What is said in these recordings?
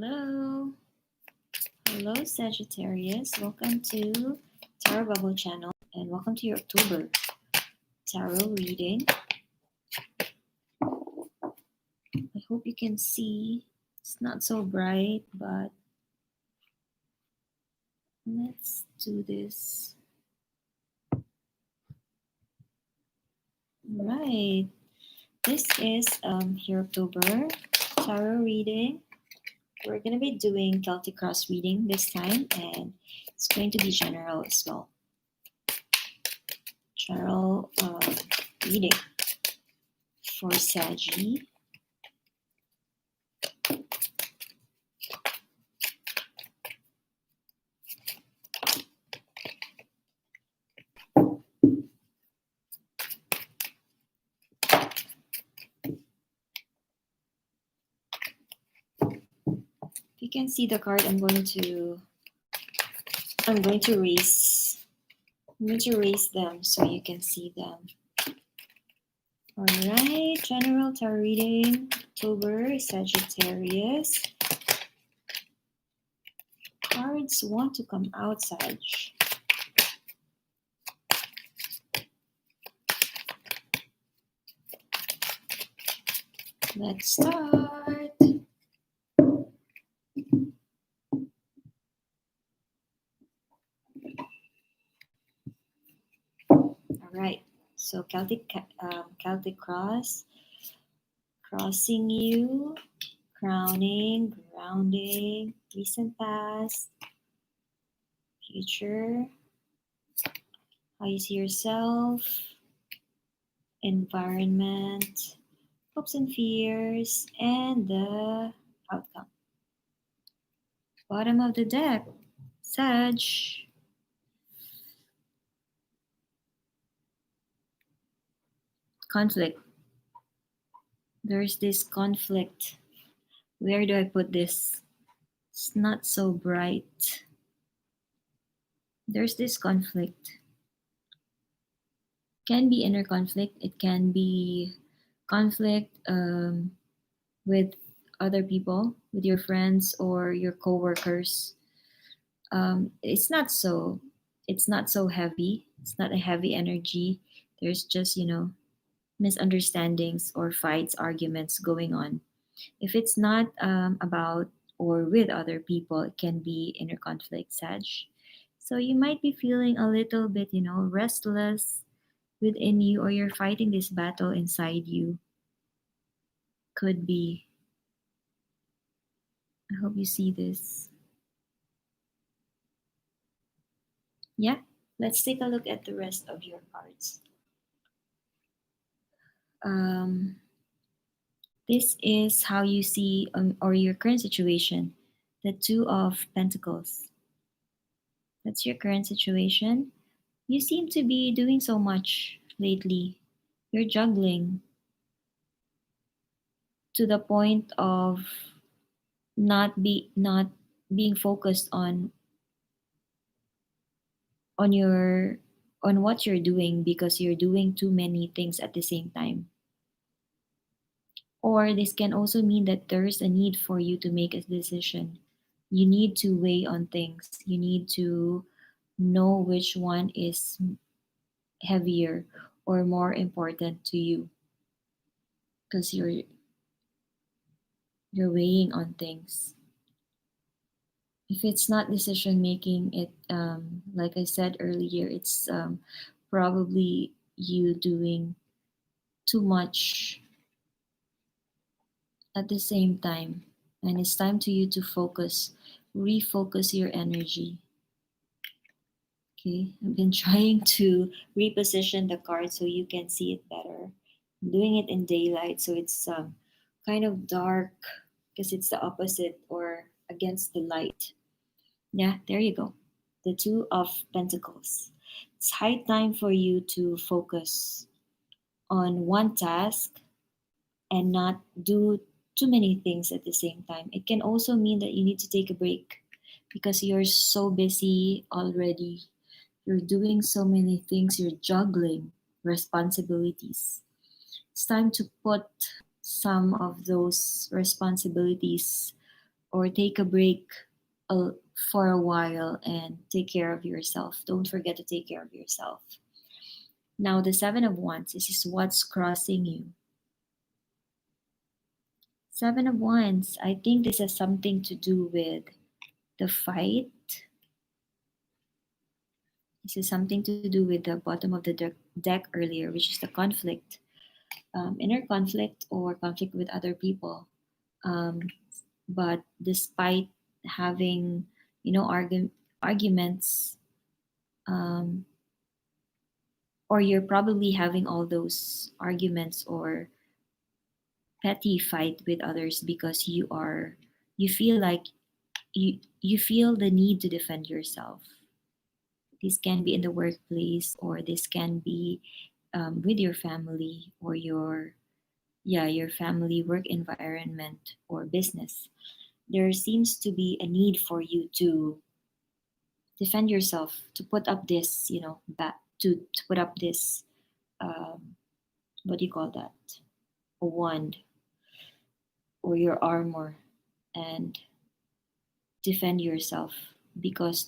Hello. Hello, Sagittarius. Welcome to Tarot Bubble channel and welcome to your October tarot reading. I hope you can see. It's not so bright, but let's do this. Right. This is your October tarot reading. We're going to be doing Celtic Cross reading this time, and it's going to be general as well. General reading for Saggy. You can see the card. I'm going to raise them so you can see them. All right, general tarot reading, October, Sagittarius. Cards want to come out, Sag. Let's start. All right, so Celtic Cross, crossing you, crowning, grounding, recent past, future, how you see yourself, environment, hopes and fears, and the outcome. Bottom of the deck, Sag. Conflict. There's this conflict. Where do I put this? It's not so bright. There's this conflict. Can be inner conflict. It can be conflict with other people, with your friends or your coworkers. It's not so heavy. It's not a heavy energy. There's just misunderstandings or fights, arguments going on. If it's not about or with other people, it can be inner conflict, Sag. So you might be feeling a little bit, restless within you, or you're fighting this battle inside you. Could be. I hope you see this. Yeah, let's take a look at the rest of your cards. This is how you see or your current situation, the Two of Pentacles. That's your current situation. You seem to be doing so much lately. You're juggling to the point of not being focused on what you're doing because you're doing too many things at the same time. Or this can also mean that there's a need for you to make a decision. You need to weigh on things. You need to know which one is heavier or more important to you, because you're weighing on things. If it's not decision making, it like I said earlier, it's probably you doing too much at the same time, and it's time to you to refocus your energy. Okay, I've been trying to reposition the card so you can see it better. I'm doing it in daylight, so it's kind of dark because it's the opposite or against the light. Yeah, there you go. The Two of Pentacles. It's high time for you to focus on one task and not do too many things at the same time. It can also mean that you need to take a break because you're so busy already. You're doing so many things, you're juggling responsibilities. It's time to put some of those responsibilities or take a break a, for a while and take care of yourself. Don't forget to take care of yourself. Now, the Seven of Wands, this is what's crossing you. Seven of Wands, I think this has something to do with the fight. This is something to do with the bottom of the deck earlier, which is the conflict, inner conflict or conflict with other people. Um, but despite having, arguments, um, or you're probably having all those arguments or petty fight with others because you feel like you feel the need to defend yourself. This can be in the workplace, or this can be with your family, or your family, work environment, or business. There seems to be a need for you to defend yourself, to put up this, to put up this, what do you call that, a wand or your armor, and defend yourself, because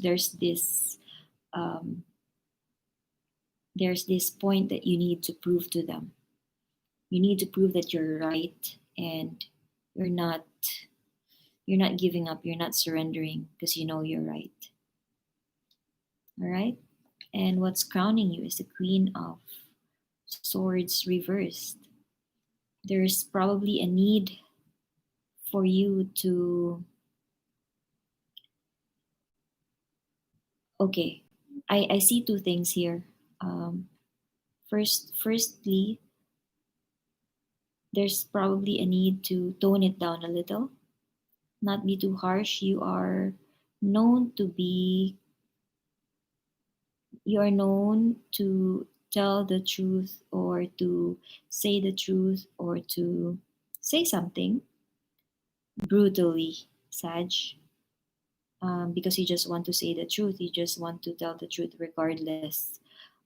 um, there's this point that you need to prove to them. You need to prove that you're right, and you're not you're not giving up, you're not surrendering, because you know you're right. All right? And what's crowning you is the Queen of Swords reversed. There's probably a need for you to, okay, I see two things here. Um, firstly, there's probably a need to tone it down a little, not be too harsh. Known to be you are known to tell the truth, or to say the truth, or to say something brutally, Sag, because you just want to say the truth. You just want to tell the truth regardless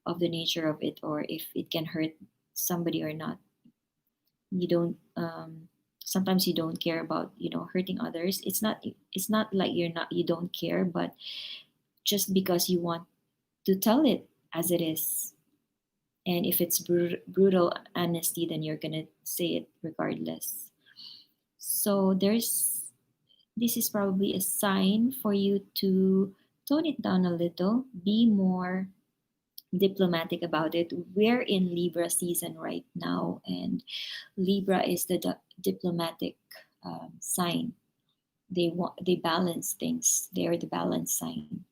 of the nature of it, or if it can hurt somebody or not. You don't. Sometimes you don't care about hurting others. It's not like you don't care, but just because you want to tell it as it is. And if it's brutal honesty, then you're gonna say it regardless. So this is probably a sign for you to tone it down a little, be more diplomatic about it. We're in Libra season right now, and Libra is the diplomatic sign. They balance things. They are the balance sign.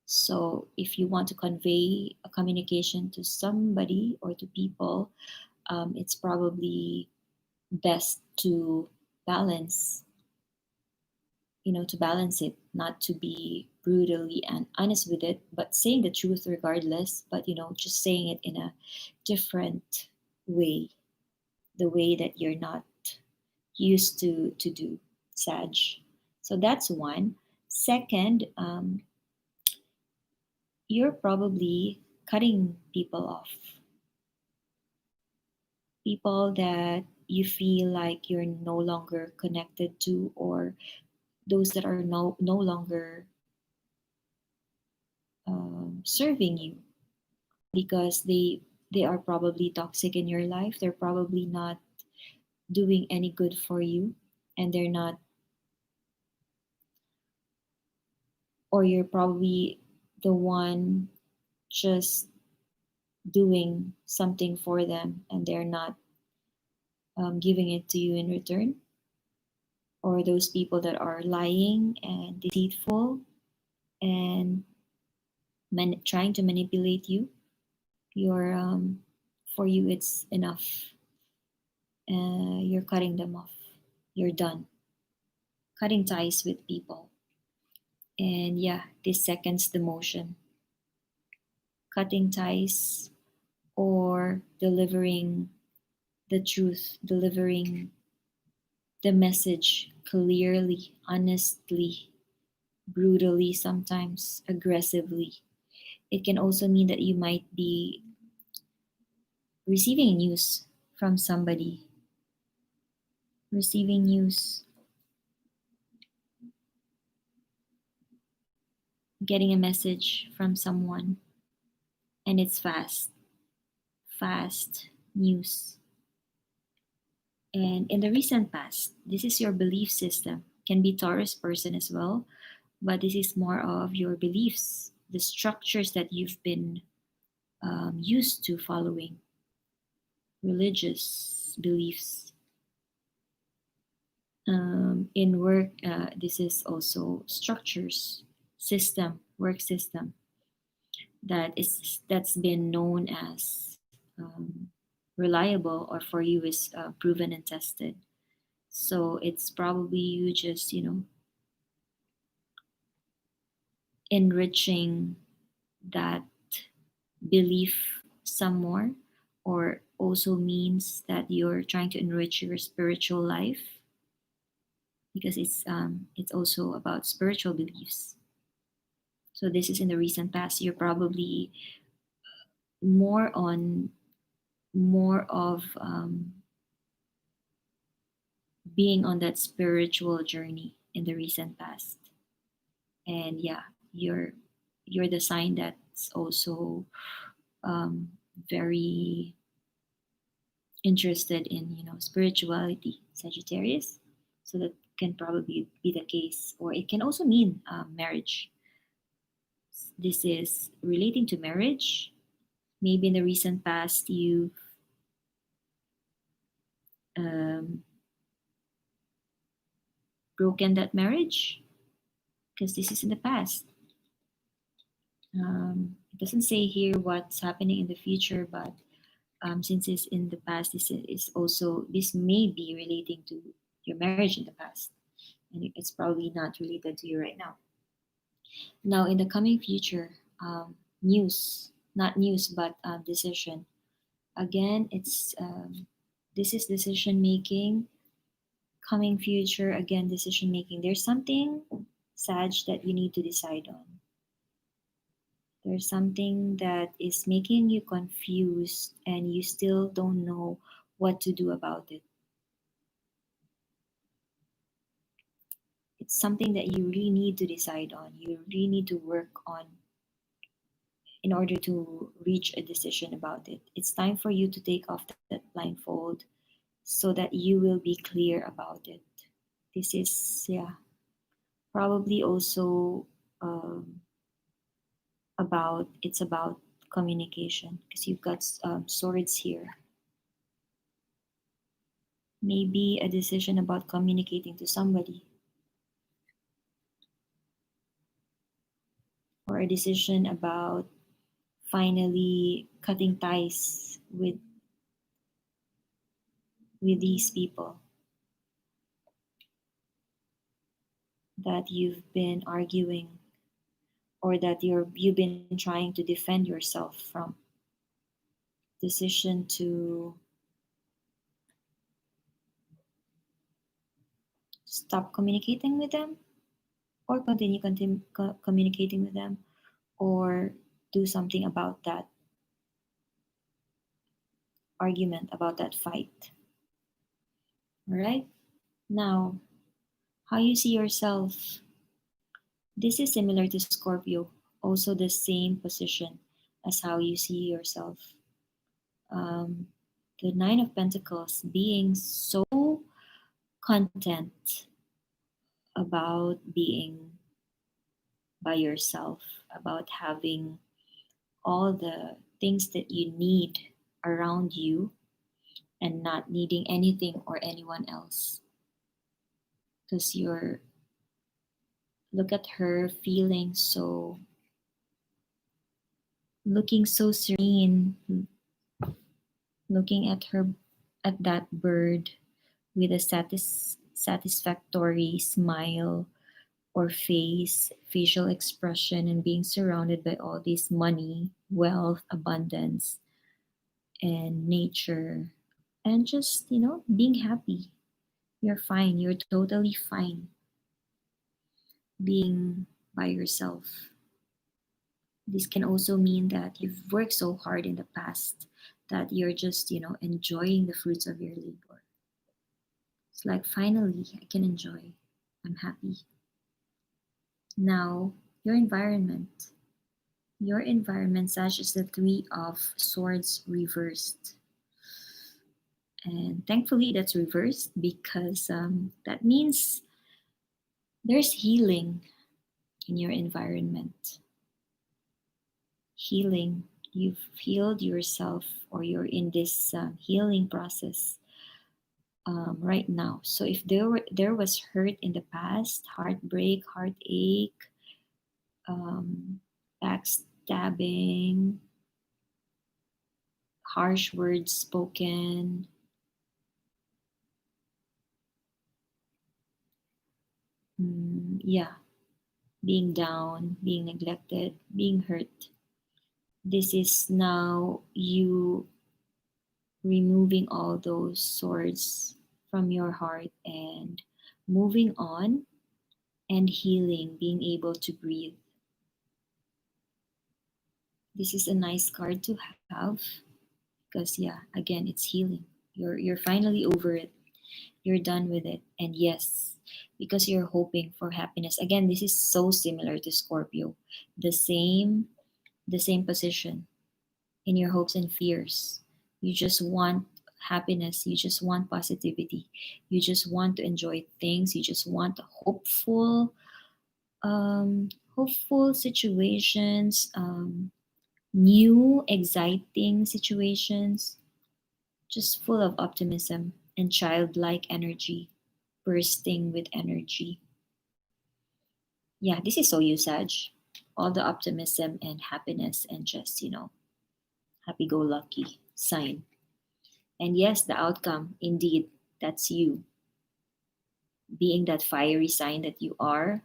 So if you want to convey a communication to somebody or to people, it's probably best to balance, to balance it, not to be brutally and honest with it, but saying the truth regardless, but, just saying it in a different way, the way that you're not used to do, Sag. So that's one. Second, you're probably cutting people off, people that you feel like you're no longer connected to, or those that are no longer serving you, because they are probably toxic in your life. They're probably not doing any good for you, and they're not, or you're probably the one just doing something for them, and they're not giving it to you in return, or those people that are lying and deceitful and trying to manipulate you. You're For you it's enough. You're cutting them off. You're done cutting ties with people. And yeah, this seconds the motion. Cutting ties, or delivering the truth, delivering the message clearly, honestly, brutally, sometimes aggressively. It can also mean that you might be receiving news from somebody, receiving news getting a message from someone, and it's fast news. And in the recent past, this is your belief system. Can be Taurus person as well, but this is more of your beliefs, the structures that you've been used to following, religious beliefs. In work, this is also structures, system, work system that's been known as reliable or for you is proven and tested. So it's probably you just enriching that belief some more, or also means that you're trying to enrich your spiritual life because it's also about spiritual beliefs. So this is in the recent past. You're probably more on more of being on that spiritual journey in the recent past. And yeah, you're the sign that's also um, very interested in spirituality, Sagittarius. So that can probably be the case, or it can also mean marriage. This is relating to marriage. Maybe in the recent past you've um, broken that marriage, because this is in the past. It doesn't say here what's happening in the future, but since it's in the past, this may be relating to your marriage in the past, and it's probably not related to you right now. Now, in the coming future, news, not news, but decision. Again, this is decision making. Coming future, again, decision making. There's something, Sag, that you need to decide on. There's something that is making you confused and you still don't know what to do about it. It's something that you really need to decide on. You really need to work on in order to reach a decision about it. It's time for you to take off that blindfold so that you will be clear about it. This is, yeah, probably also um, it's about communication because you've got swords here. Maybe a decision about communicating to somebody, or a decision about finally cutting ties with these people that you've been arguing, or that you've been trying to defend yourself from. Decision to stop communicating with them, or continue communicating with them, or do something about that argument, about that fight. All right. Now, how you see yourself. This is similar to Scorpio, also the same position as how you see yourself. Um, the Nine of Pentacles, being so content about being by yourself, about having all the things that you need around you and not needing anything or anyone else. Because you're, look at her feeling so, looking so serene, looking at her, at that bird with a satisfactory smile or facial expression, and being surrounded by all this money, wealth, abundance, and nature, and just, being happy. You're fine. You're totally fine being by yourself. This can also mean that you've worked so hard in the past that you're just, enjoying the fruits of your labor. It's like, finally, I can enjoy. I'm happy. Now, Your environment. Your environment, such as the Three of Swords reversed. And thankfully, that's reversed because that means there's healing in your environment. Healing. You've healed yourself, or you're in this healing process right now. So if there was hurt in the past, heartbreak, heartache, um, backstabbing, harsh words spoken, yeah, being down, being neglected, being hurt. This is now you removing all those swords from your heart and moving on and healing, being able to breathe. This is a nice card to have because yeah, again, it's healing. You're finally over it. You're done with it. And yes, because you're hoping for happiness. Again, this is so similar to Scorpio. The same position in your hopes and fears. You just want happiness, you just want positivity. You just want to enjoy things, you just want hopeful situations, new exciting situations, just full of optimism and childlike energy, bursting with energy. Yeah, this is so you, Sag. All the optimism and happiness and just, happy go lucky sign. And yes, the outcome, indeed, that's you being that fiery sign that you are.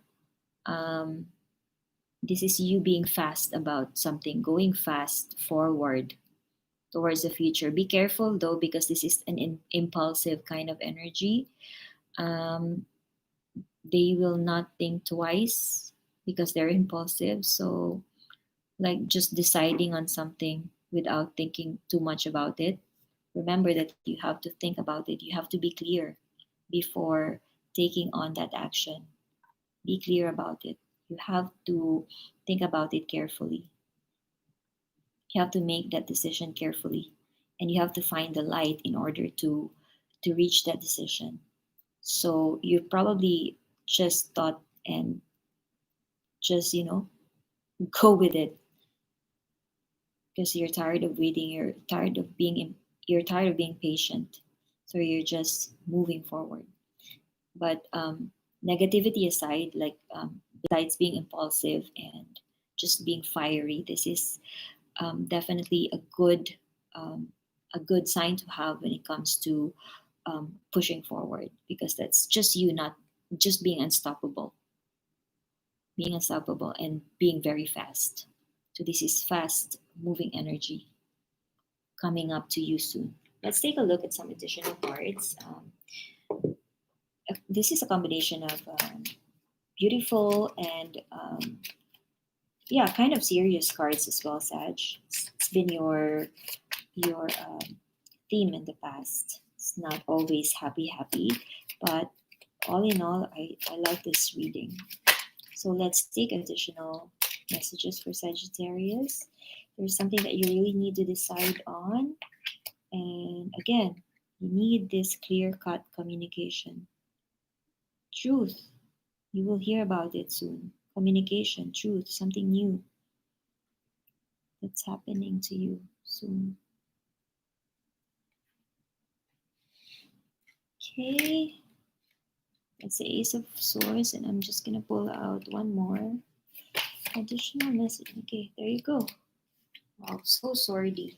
Um, this is you being fast about something, going fast forward towards the future. Be careful though, because this is an impulsive kind of energy. Um, they will not think twice because they're impulsive. So, like just deciding on something without thinking too much about it. Remember that you have to think about it. You have to be clear before taking on that action. Be clear about it. You have to think about it carefully. You have to make that decision carefully, and you have to find the light in order to reach that decision. So you probably just thought and just go with it because you're tired of waiting. You're tired of being patient. So you're just moving forward. But negativity aside, like besides being impulsive and just being fiery, this is definitely um, a good sign to have when it comes to pushing forward, because that's just you not just being unstoppable and being very fast. So this is fast moving energy coming up to you soon. Let's take a look at some additional cards. This is a combination of beautiful and yeah, kind of serious cards as well, Sag. It's been your theme in the past. It's not always happy, but all in all, I like this reading. So let's take additional messages for Sagittarius. There's something that you really need to decide on. And again, you need this clear cut communication. Truth. You will hear about it soon. Communication, truth, something new that's happening to you soon. Okay, that's the Ace of Swords, and I'm just gonna pull out one more additional message. Okay, there you go. Wow, so sorry.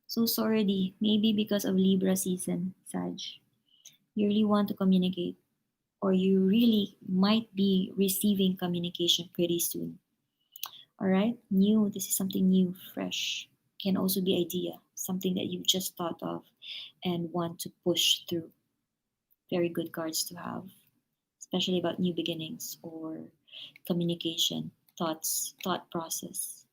So sorry. Maybe because of Libra season, Sag. You really want to communicate, or you really might be receiving communication pretty soon. All right, new. This is something new, fresh. Can also be idea, something that you just thought of and want to push through. Very good cards to have, especially about new beginnings or communication, thought process,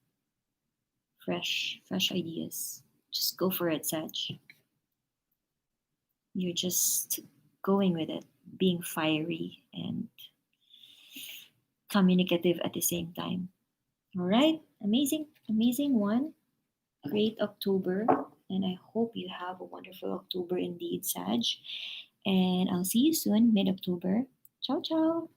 fresh ideas. Just go for it, Sag. You're just going with it, being fiery and communicative at the same time. All right, amazing, amazing one. Great October, and I hope you have a wonderful October indeed, Sag. And I'll see you soon, mid October. Ciao, ciao.